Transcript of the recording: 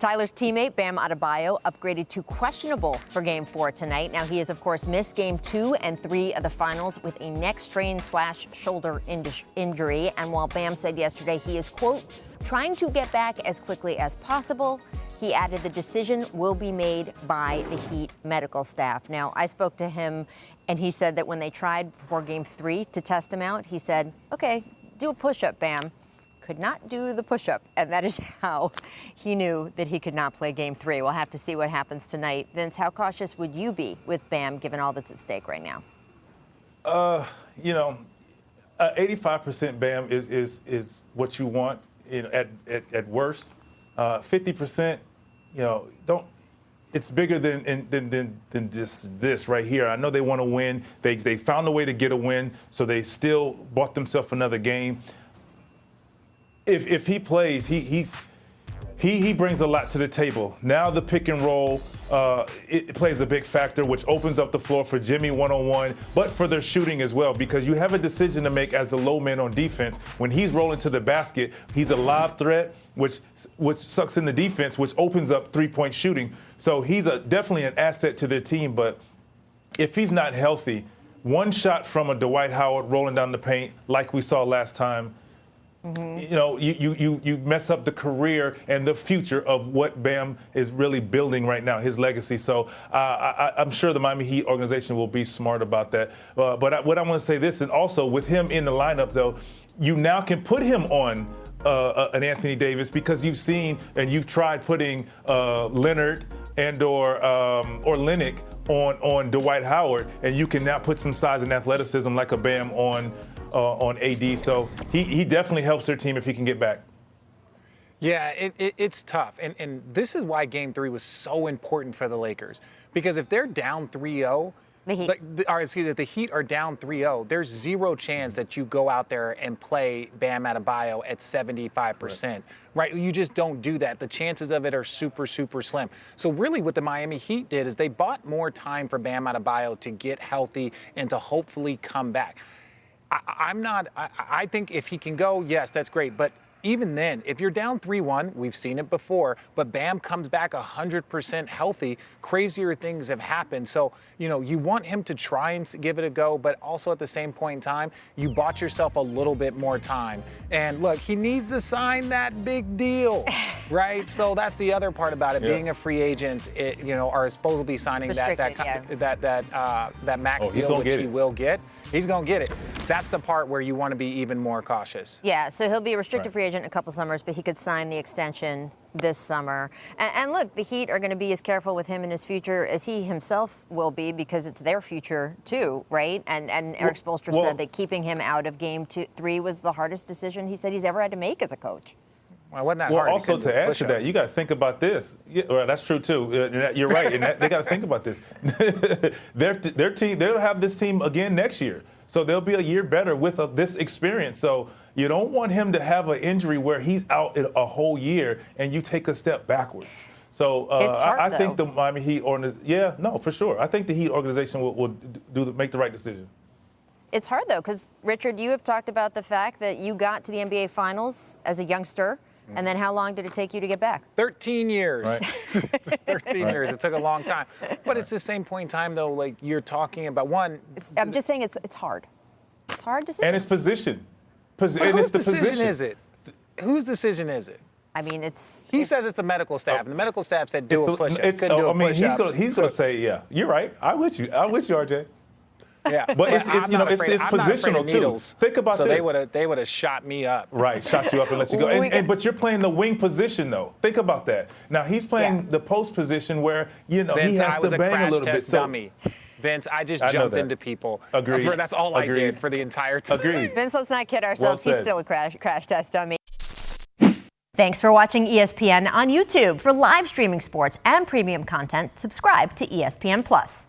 Tyler's teammate, Bam Adebayo, upgraded to questionable for Game 4 tonight. Now, he has, of course, missed Game 2 and 3 of the finals with a neck strain/shoulder injury. And while Bam said yesterday he is, quote, trying to get back as quickly as possible, he added the decision will be made by the Heat medical staff. Now, I spoke to him, and he said that when they tried before Game 3 to test him out, he said, okay, do a push-up, Bam. Could not do the push-up, and that is how he knew that he could not play Game 3. We'll have to see what happens tonight. Vince, how cautious would you be with Bam, given all that's at stake right now? 85% Bam is what you want, at worst. 50%, don't. It's bigger than just this right here. I know they want to win. They found a way to get a win, so they still bought themselves another game. If he plays, he brings a lot to the table. Now the pick and roll, it plays a big factor, which opens up the floor for Jimmy one-on-one, but for their shooting as well, because you have a decision to make as a low man on defense. When he's rolling to the basket, he's a lob threat, which sucks in the defense, which opens up three-point shooting. So he's definitely an asset to their team, but if he's not healthy, one shot from a Dwight Howard rolling down the paint, like we saw last time, you mess up the career and the future of what Bam is really building right now, his legacy. So I'm sure the Miami Heat organization will be smart about that. But what I want to say this, and also with him in the lineup, though, you now can put him on an Anthony Davis, because you've seen and you've tried putting Leonard and or Lennox on Dwight Howard, and you can now put some size and athleticism like a Bam on AD. So he definitely helps their team if he can get back. Yeah, it's tough. And this is why Game 3 was so important for the Lakers. Because if they're down 3-0, if the Heat are down 3-0, there's zero chance that you go out there and play Bam Adebayo at 75%. Right? You just don't do that. The chances of it are super, super slim. So really what the Miami Heat did is they bought more time for Bam Adebayo to get healthy and to hopefully come back. I think if he can go, yes, that's great. But even then, if you're down 3-1, we've seen it before, but Bam comes back 100% healthy, crazier things have happened. So, you want him to try and give it a go, but also at the same point in time, you bought yourself a little bit more time. And look, he needs to sign that big deal, right? So that's the other part about it. Yeah. Being a free agent, or supposedly signing that max deal, which he will get. He's going to get it. That's the part where you want to be even more cautious. Yeah, so he'll be a restricted free agent in a couple summers, but he could sign the extension this summer. And look, the Heat are going to be as careful with him in his future as he himself will be, because it's their future too, right? And Eric Spoelstra said that keeping him out of Game 3 was the hardest decision he said he's ever had to make as a coach. Well, wasn't that hard? Also to add to that, you got to think about this. Yeah, well, that's true too. You're right, and they got to think about this. Their team, they'll have this team again next year, so they'll be a year better with this experience. So you don't want him to have an injury where he's out a whole year and you take a step backwards. So I think the Miami Heat for sure. I think the Heat organization will make the right decision. It's hard though, because Richard, you have talked about the fact that you got to the NBA Finals as a youngster. And then how long did it take you to get back? 13 years. Right. 13 years. It took a long time. But it's the same point in time, though, like you're talking about I'm just saying it's hard. It's a hard decision. And it's position. Whose decision is it? Whose decision is it? I mean, He says it's the medical staff. And the medical staff said do a push-up. Couldn't do a push-up. He's going to say, yeah, you're right. I'm with you, RJ. Yeah, but it's positional too. Think about this. So they would have shot me up. Right, shot you up and let you go. But you're playing the wing position though. Think about that. Now he's playing the post position where Vince, he has to bang a little bit. Dummy. Vince, I just jumped into people. Agreed. That's all I did for the entire time. Agreed. Vince, let's not kid ourselves. He's still a crash test dummy. Thanks for watching ESPN on YouTube. For live streaming sports and premium content, subscribe to ESPN+.